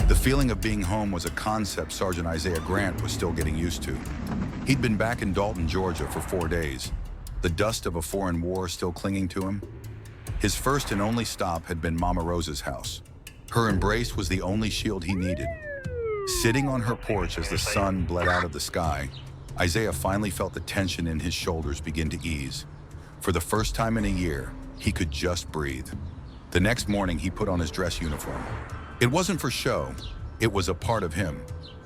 The feeling of being home was a concept Sergeant Isaiah Grant was still getting used to. He'd been back in Dalton, Georgia for 4 days, the dust of a foreign war still clinging to him. His first and only stop had been Mama Rosa's house. Her embrace was the only shield he needed. Sitting on her porch as the sun bled out of the sky, Isaiah finally felt the tension in his shoulders begin to ease. For the first time in a year, he could just breathe. The next morning, he put on his dress uniform. It wasn't for show. It was a part of him.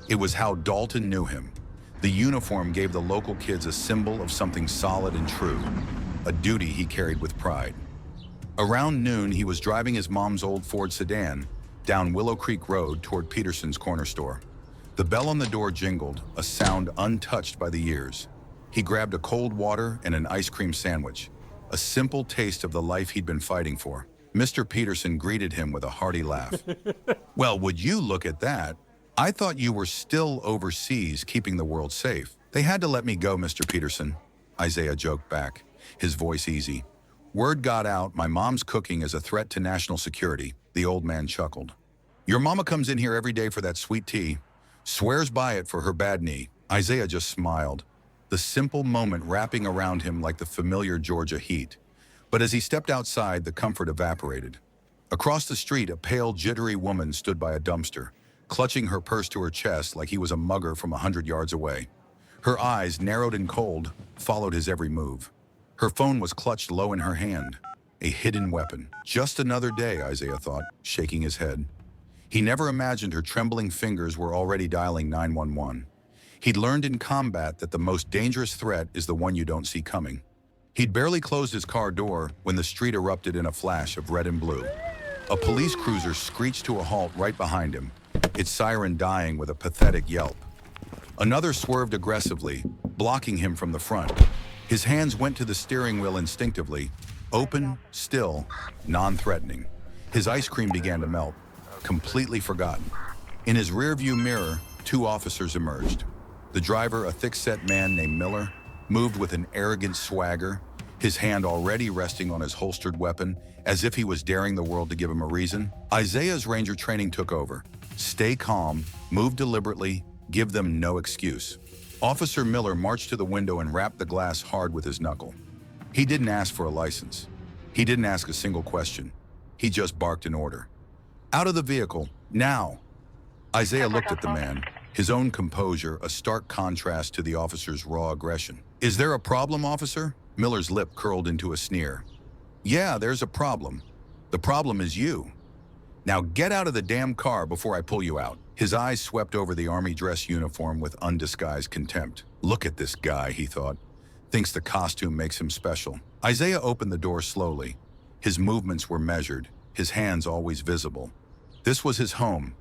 It was how Dalton knew him. The uniform gave the local kids a symbol of something solid and true, a duty he carried with pride. Around noon, he was driving his mom's old Ford sedan down Willow Creek Road toward Peterson's corner store. The bell on the door jingled, a sound untouched by the years. He grabbed a cold water and an ice cream sandwich, a simple taste of the life he'd been fighting for. Mr. Peterson greeted him with a hearty laugh. "Well, would you look at that? I thought you were still overseas keeping the world safe." "They had to let me go, Mr. Peterson," Isaiah joked back, his voice easy. "Word got out my mom's cooking is a threat to national security." The old man chuckled. "Your mama comes in here every day for that sweet tea, swears by it for her bad knee." Isaiah just smiled, the simple moment wrapping around him like the familiar Georgia heat. But as he stepped outside, the comfort evaporated. Across the street, a pale, jittery woman stood by a dumpster, clutching her purse to her chest like he was a mugger from 100 yards away. Her eyes, narrowed and cold, followed his every move. Her phone was clutched low in her hand, a hidden weapon. Just another day, Isaiah thought, shaking his head. He never imagined her trembling fingers were already dialing 911. He'd learned in combat that the most dangerous threat is the one you don't see coming. He'd barely closed his car door when the street erupted in a flash of red and blue. A police cruiser screeched to a halt right behind him, its siren dying with a pathetic yelp. Another swerved aggressively, blocking him from the front. His hands went to the steering wheel instinctively, open, still, non-threatening. His ice cream began to melt, completely forgotten. In his rearview mirror, 2 officers emerged. The driver, a thick-set man named Miller, moved with an arrogant swagger, his hand already resting on his holstered weapon, as if he was daring the world to give him a reason. Isaiah's Ranger training took over. Stay calm, move deliberately, give them no excuse. Officer Miller marched to the window and rapped the glass hard with his knuckle. He didn't ask for a license. He didn't ask a single question. He just barked an order. "Out of the vehicle, now!" Isaiah looked at the man, his own composure a stark contrast to the officer's raw aggression. "Is there a problem, officer?" Miller's lip curled into a sneer. "Yeah, there's a problem. The problem is you. Now get out of the damn car before I pull you out." His eyes swept over the army dress uniform with undisguised contempt. "Look at this guy," he thought. "Thinks the costume makes him special." Isaiah opened the door slowly. His movements were measured, his hands always visible. This was his home,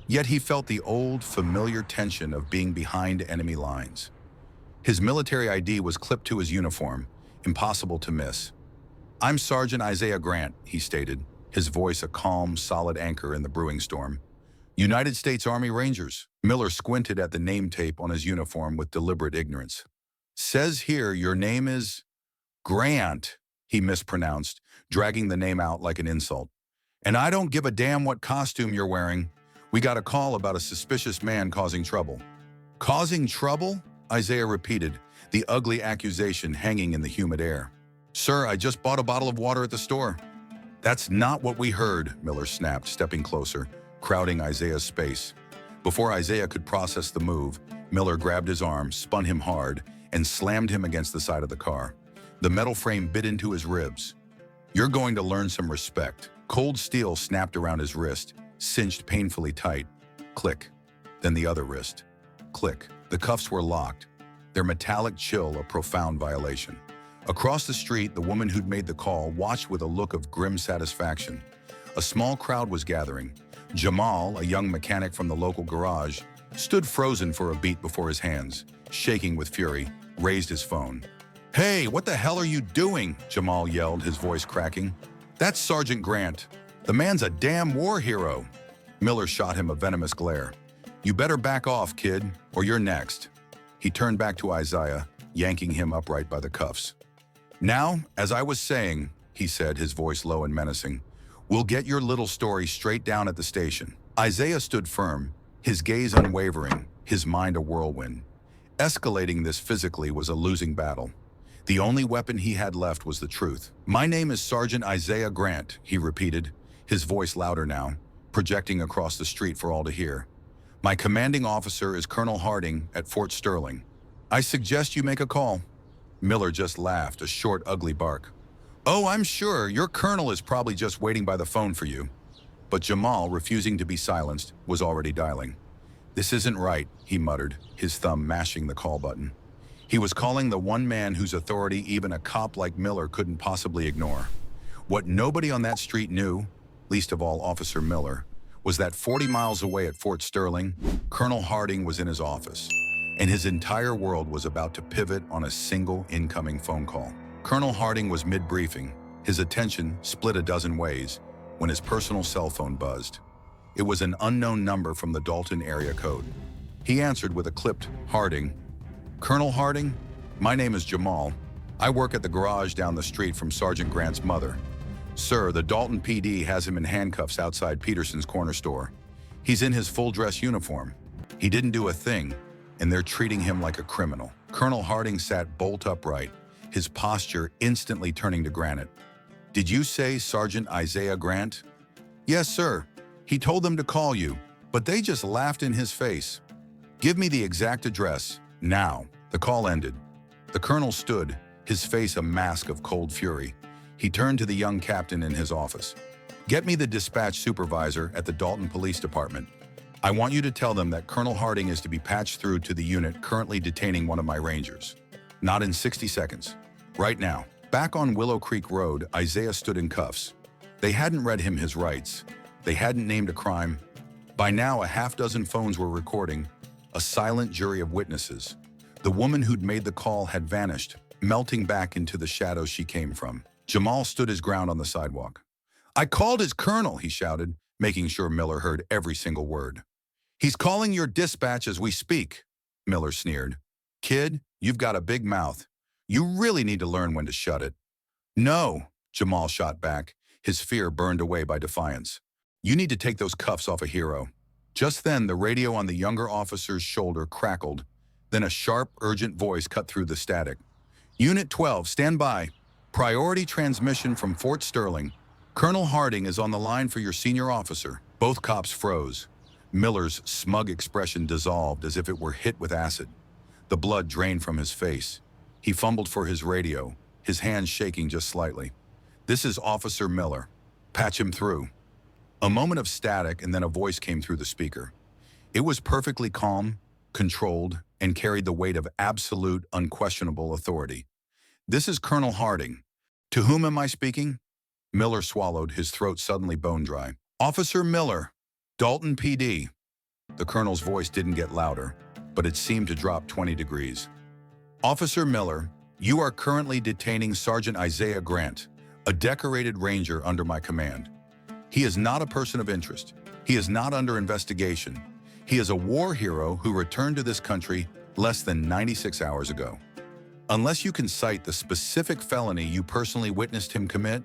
yet he felt the old, familiar tension of being behind enemy lines. His military ID was clipped to his uniform, impossible to miss. "I'm Sergeant Isaiah Grant," he stated, his voice a calm, solid anchor in the brewing storm. "United States Army Rangers." Miller squinted at the name tape on his uniform with deliberate ignorance. "Says here your name is Grant," he mispronounced, dragging the name out like an insult. "And I don't give a damn what costume you're wearing. We got a call about a suspicious man causing trouble." "Causing trouble?" Isaiah repeated, the ugly accusation hanging in the humid air. "Sir, I just bought a bottle of water at the store." "That's not what we heard," Miller snapped, stepping closer, crowding Isaiah's space. Before Isaiah could process the move, Miller grabbed his arm, spun him hard, and slammed him against the side of the car. The metal frame bit into his ribs. "You're going to learn some respect." Cold steel snapped around his wrist, cinched painfully tight. Click. Then the other wrist. Click. The cuffs were locked, their metallic chill a profound violation. Across the street, the woman who'd made the call watched with a look of grim satisfaction. A small crowd was gathering. Jamal, a young mechanic from the local garage, stood frozen for a beat before his hands, shaking with fury, raised his phone. "Hey, what the hell are you doing?" Jamal yelled, his voice cracking. "That's Sergeant Grant. The man's a damn war hero." Miller shot him a venomous glare. "You better back off, kid, or you're next." He turned back to Isaiah, yanking him upright by the cuffs. "Now, as I was saying," he said, his voice low and menacing, "we'll get your little story straight down at the station. Isaiah stood firm, his gaze unwavering, his mind a whirlwind. Escalating this physically was a losing battle. The only weapon he had left was the truth. "My name is Sergeant Isaiah Grant," he repeated, his voice louder now, projecting across the street for all to hear. "My commanding officer is Colonel Harding at Fort Sterling. I suggest you make a call." Miller just laughed, a short, ugly bark. "Oh, I'm sure your colonel is probably just waiting by the phone for you." But Jamal, refusing to be silenced, was already dialing. "This isn't right," he muttered, his thumb mashing the call button. He was calling the one man whose authority even a cop like Miller couldn't possibly ignore. What nobody on that street knew, least of all Officer Miller, was that 40 miles away at Fort Sterling, Colonel Harding was in his office, and his entire world was about to pivot on a single incoming phone call. Colonel Harding was mid-briefing, his attention split a dozen ways, when his personal cell phone buzzed. It was an unknown number from the Dalton area code. He answered with a clipped, "Harding." "Colonel Harding, my name is Jamal. I work at the garage down the street from Sergeant Grant's mother. Sir, the Dalton PD has him in handcuffs outside Peterson's corner store. He's in his full-dress uniform. He didn't do a thing, and they're treating him like a criminal." Colonel Harding sat bolt upright, his posture instantly turning to granite. "Did you say Sergeant Isaiah Grant?" "Yes, sir. He told them to call you, but they just laughed in his face." "Give me the exact address, now." The call ended. The colonel stood, his face a mask of cold fury. He turned to the young captain in his office. "Get me the dispatch supervisor at the Dalton Police Department. I want you to tell them that Colonel Harding is to be patched through to the unit currently detaining one of my rangers. Not in 60 seconds. Right now." Back on Willow Creek Road, Isaiah stood in cuffs. They hadn't read him his rights. They hadn't named a crime. By now, a half-dozen phones were recording, a silent jury of witnesses. The woman who'd made the call had vanished, melting back into the shadows she came from. Jamal stood his ground on the sidewalk. "I called his colonel," he shouted, making sure Miller heard every single word. "He's calling your dispatch as we speak," Miller sneered. "Kid, you've got a big mouth. You really need to learn when to shut it." "No," Jamal shot back, his fear burned away by defiance. "You need to take those cuffs off a hero." Just then, the radio on the younger officer's shoulder crackled. Then a sharp, urgent voice cut through the static. "Unit 12, stand by. Priority transmission from Fort Sterling. Colonel Harding is on the line for your senior officer." Both cops froze. Miller's smug expression dissolved as if it were hit with acid. The blood drained from his face. He fumbled for his radio, his hands shaking just slightly. "This is Officer Miller. Patch him through." A moment of static, and then a voice came through the speaker. It was perfectly calm, controlled, and carried the weight of absolute, unquestionable authority. "This is Colonel Harding. To whom am I speaking?" Miller swallowed, his throat suddenly bone dry. "Officer Miller, Dalton PD." The colonel's voice didn't get louder, but it seemed to drop 20 degrees. "Officer Miller, you are currently detaining Sergeant Isaiah Grant, a decorated ranger under my command. He is not a person of interest. He is not under investigation. He is a war hero who returned to this country less than 96 hours ago. Unless you can cite the specific felony you personally witnessed him commit,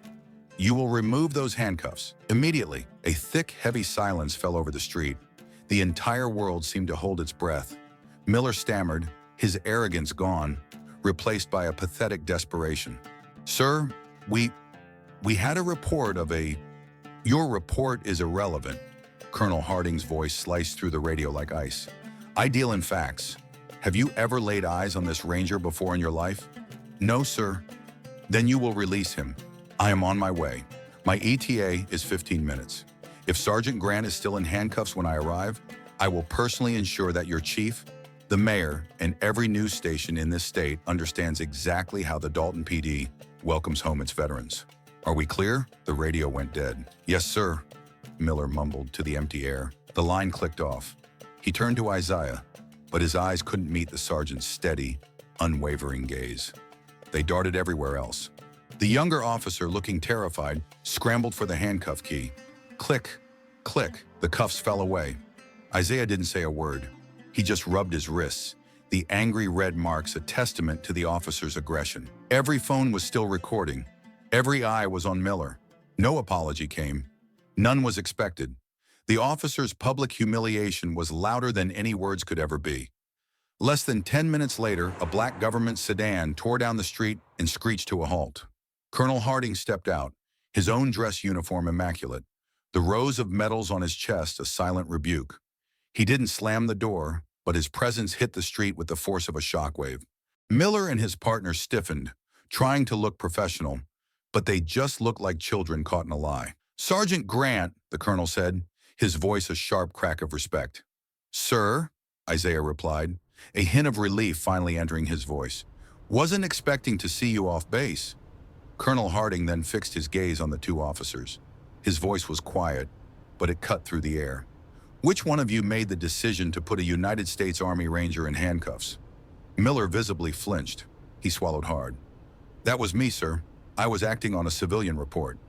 you will remove those handcuffs." Immediately, a thick, heavy silence fell over the street. The entire world seemed to hold its breath. Miller stammered, his arrogance gone, replaced by a pathetic desperation. "Sir, we had a report of a—" "Your report is irrelevant." Colonel Harding's voice sliced through the radio like ice. "I deal in facts. Have you ever laid eyes on this ranger before in your life?" "No, sir." "Then you will release him. I am on my way. My ETA is 15 minutes. If Sergeant Grant is still in handcuffs when I arrive, I will personally ensure that your chief, the mayor, and every news station in this state understands exactly how the Dalton PD welcomes home its veterans. Are we clear?" The radio went dead. "Yes, sir," Miller mumbled to the empty air. The line clicked off. He turned to Isaiah, but his eyes couldn't meet the sergeant's steady, unwavering gaze. They darted everywhere else. The younger officer, looking terrified, scrambled for the handcuff key. Click, click, the cuffs fell away. Isaiah didn't say a word. He just rubbed his wrists, the angry red marks a testament to the officer's aggression. Every phone was still recording. Every eye was on Miller. No apology came. None was expected. The officer's public humiliation was louder than any words could ever be. Less than 10 minutes later, a black government sedan tore down the street and screeched to a halt. Colonel Harding stepped out, his own dress uniform immaculate, the rows of medals on his chest a silent rebuke. He didn't slam the door, but his presence hit the street with the force of a shockwave. Miller and his partner stiffened, trying to look professional, but they just looked like children caught in a lie. "Sergeant Grant," the colonel said, his voice a sharp crack of respect. "Sir," Isaiah replied, a hint of relief finally entering his voice. "Wasn't expecting to see you off base." Colonel Harding then fixed his gaze on the two officers. His voice was quiet, but it cut through the air. "Which one of you made the decision to put a United States Army Ranger in handcuffs?" Miller visibly flinched. He swallowed hard. "That was me, sir. I was acting on a civilian report."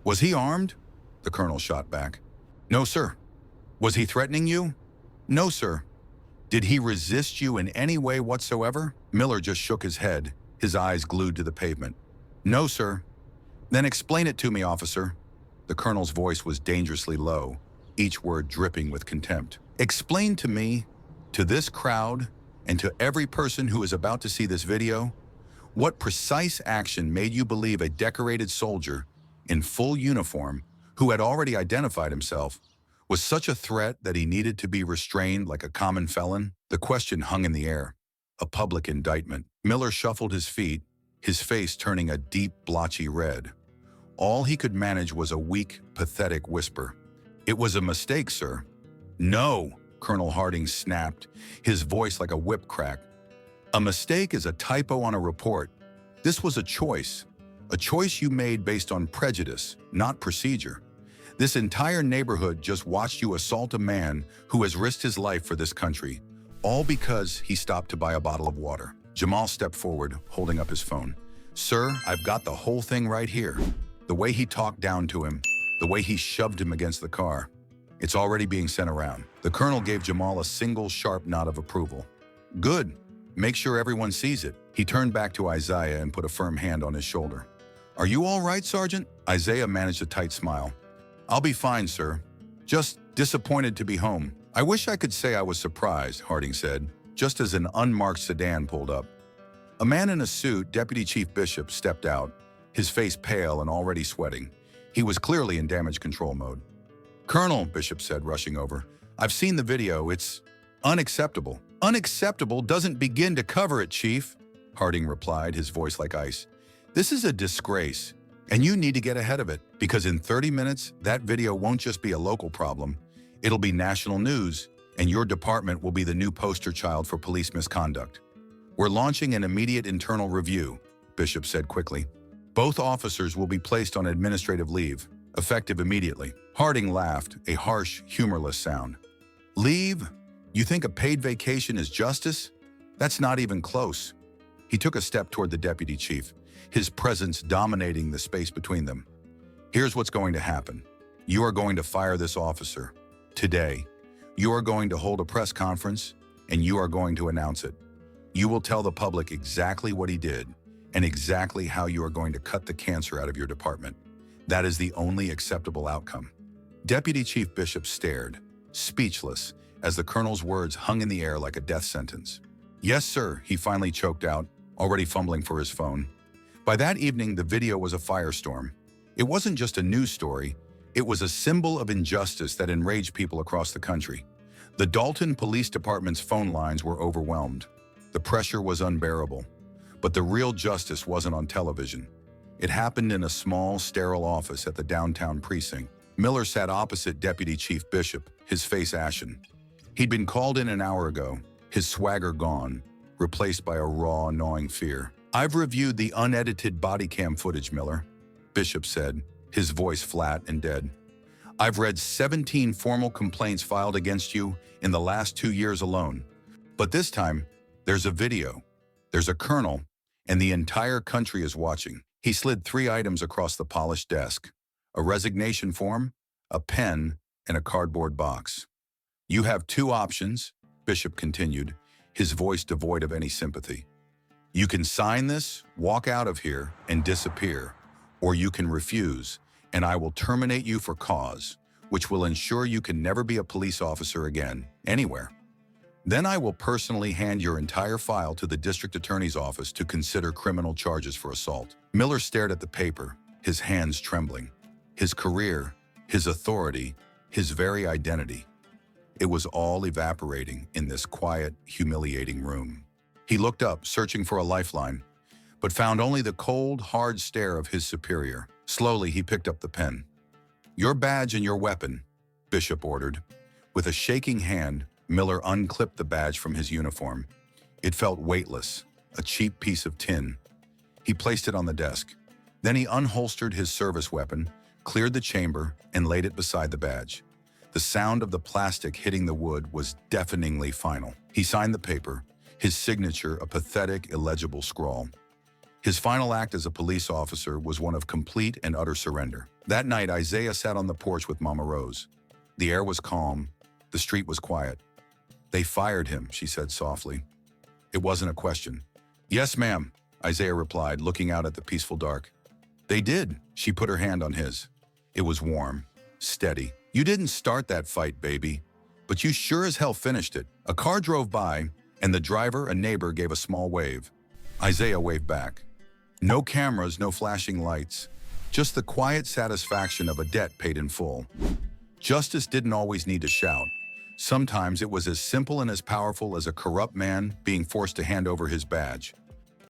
"Was he armed?" the colonel shot back. "No, sir." "Was he threatening you?" "No, sir." "Did he resist you in any way whatsoever?" Miller just shook his head, his eyes glued to the pavement. "No, sir." "Then explain it to me, officer." The colonel's voice was dangerously low, each word dripping with contempt. "Explain to me, to this crowd, and to every person who is about to see this video, what precise action made you believe a decorated soldier in full uniform, who had already identified himself, was such a threat that he needed to be restrained like a common felon?" The question hung in the air, a public indictment. Miller shuffled his feet, his face turning a deep, blotchy red. All he could manage was a weak, pathetic whisper. "It was a mistake, sir." "No," Colonel Harding snapped, his voice like a whip crack. "A mistake is a typo on a report. This was a choice you made based on prejudice, not procedure. This entire neighborhood just watched you assault a man who has risked his life for this country, all because he stopped to buy a bottle of water." Jamal stepped forward, holding up his phone. "Sir, I've got the whole thing right here. The way he talked down to him, the way he shoved him against the car. It's already being sent around." The colonel gave Jamal a single sharp nod of approval. "Good. Make sure everyone sees it." He turned back to Isaiah and put a firm hand on his shoulder. "Are you all right, Sergeant?" Isaiah managed a tight smile. "I'll be fine, sir. Just disappointed to be home." "I wish I could say I was surprised," Harding said, just as an unmarked sedan pulled up. A man in a suit, Deputy Chief Bishop, stepped out, his face pale and already sweating. He was clearly in damage control mode. "Colonel," Bishop said, rushing over, "I've seen the video. It's unacceptable." "Unacceptable doesn't begin to cover it, Chief," Harding replied, his voice like ice. "This is a disgrace, and you need to get ahead of it, because in 30 minutes, that video won't just be a local problem. It'll be national news, and your department will be the new poster child for police misconduct." "We're launching an immediate internal review," Bishop said quickly. "Both officers will be placed on administrative leave, effective immediately." Harding laughed, a harsh, humorless sound. "Leave? You think a paid vacation is justice? That's not even close." He took a step toward the deputy chief, his presence dominating the space between them. "Here's what's going to happen. You are going to fire this officer. Today. You are going to hold a press conference, and you are going to announce it. You will tell the public exactly what he did, and exactly how you are going to cut the cancer out of your department. That is the only acceptable outcome." Deputy Chief Bishop stared, speechless, as the colonel's words hung in the air like a death sentence. "Yes, sir," he finally choked out, already fumbling for his phone. By that evening, the video was a firestorm. It wasn't just a news story. It was a symbol of injustice that enraged people across the country. The Dalton Police Department's phone lines were overwhelmed. The pressure was unbearable. But the real justice wasn't on television. It happened in a small, sterile office at the downtown precinct. Miller sat opposite Deputy Chief Bishop, his face ashen. He'd been called in an hour ago, his swagger gone, replaced by a raw, gnawing fear. "I've reviewed the unedited body cam footage, Miller," Bishop said, his voice flat and dead. "I've read 17 formal complaints filed against you in the last 2 years alone. But this time, there's a video, there's a colonel, and the entire country is watching." He slid 3 items across the polished desk: a resignation form, a pen, and a cardboard box. "You have 2 options," Bishop continued, his voice devoid of any sympathy. "You can sign this, walk out of here, and disappear, or you can refuse, and I will terminate you for cause, which will ensure you can never be a police officer again, anywhere. Then I will personally hand your entire file to the district attorney's office to consider criminal charges for assault." Miller stared at the paper, his hands trembling. His career, his authority, his very identity. It was all evaporating in this quiet, humiliating room. He looked up, searching for a lifeline, but found only the cold, hard stare of his superior. Slowly, he picked up the pen. "Your badge and your weapon," Bishop ordered. With a shaking hand, Miller unclipped the badge from his uniform. It felt weightless, a cheap piece of tin. He placed it on the desk. Then he unholstered his service weapon, cleared the chamber, and laid it beside the badge. The sound of the plastic hitting the wood was deafeningly final. He signed the paper, his signature a pathetic, illegible scrawl. His final act as a police officer was one of complete and utter surrender. That night, Isaiah sat on the porch with Mama Rose. The air was calm. The street was quiet. "They fired him," she said softly. It wasn't a question. "Yes, ma'am," Isaiah replied, looking out at the peaceful dark. "They did." She put her hand on his. It was warm, steady. "You didn't start that fight, baby, but you sure as hell finished it." A car drove by, and the driver, a neighbor, gave a small wave. Isaiah waved back. No cameras, no flashing lights, just the quiet satisfaction of a debt paid in full. Justice didn't always need to shout. Sometimes it was as simple and as powerful as a corrupt man being forced to hand over his badge.